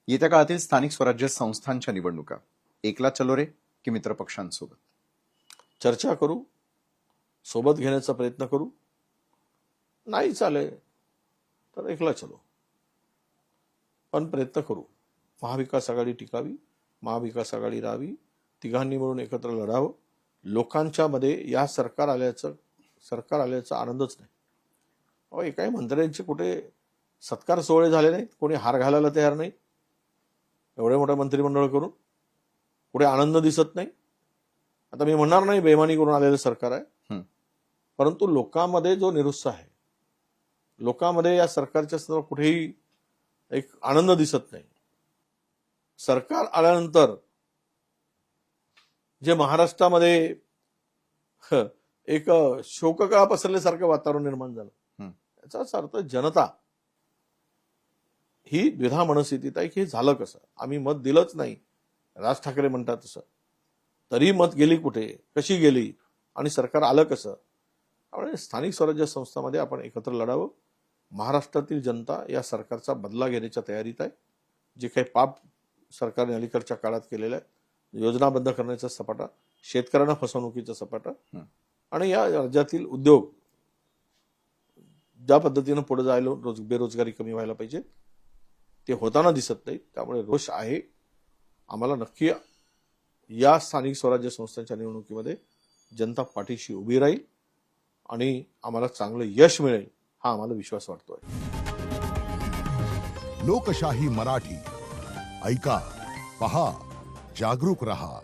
येत्या काळातील स्थानिक स्वराज्य संस्थांच्या निवडणुका एकला चलो रे की मित्रपक्षांसोबत? चर्चा करू, सोबत घेण्याचा प्रयत्न करू. नाही चालेल तर एकला चलो, पण प्रयत्न करू. महाविकास आघाडी टिकावी, महाविकास आघाडी राहावी, तिघांनी मिळून एकत्र लढावं. लोकांच्या मध्ये या सरकार आल्याचा आनंदच नाही. अहो, एकाही मंत्र्यांचे कुठे सत्कार सोहळे झाले नाहीत, कोणी हार घालायला तयार नाही. एवढे मोठं मंत्रिमंडळ करून कुठे आनंद दिसत नाही. आता मी म्हणणार नाही बेमानी करून आलेलं सरकार आहे, परंतु लोकांमध्ये जो निरुत्साह आहे, लोकांमध्ये या सरकारच्या संदर्भात कुठेही एक आनंद दिसत नाही. सरकार आल्यानंतर जे महाराष्ट्रामध्ये एक शोककळा पसरल्यासारखं वातावरण निर्माण झालं. याचाच अर्थ जनता ही द्विधा मनस्थितीत आहे की हे झालं कसं. आम्ही मत दिलंच नाही, राज ठाकरे म्हणतात तसं, तरी मत गेली कुठे, कशी गेली आणि सरकार आलं कसं. त्यामुळे स्थानिक स्वराज्य संस्थांमध्ये आपण एकत्र लढावं. महाराष्ट्रातील जनता या सरकारचा बदला घेण्याच्या तयारीत आहे. जे काही पाप सरकारने अलीकडच्या काळात केलेलं आहे, योजना बंद करण्याचा सपाटा, शेतकऱ्यांना फसवणुकीचा सपाटा, आणि या राज्यातील उद्योग ज्या पद्धतीनं पुढे जायला बेरोजगारी कमी व्हायला पाहिजे ते होताना दिसत नाही. त्यामुळे रोष आहे. आम्हाला नक्की या स्थानिक स्वराज्य संस्थांच्या निवडणुकीमध्ये जनता पाठीशी उभी राहील आणि आम्हाला चांगलं यश मिळेल हा आम्हाला विश्वास वाटतोय. लोकशाही मराठी ऐका, पहा, जागरूक रहा.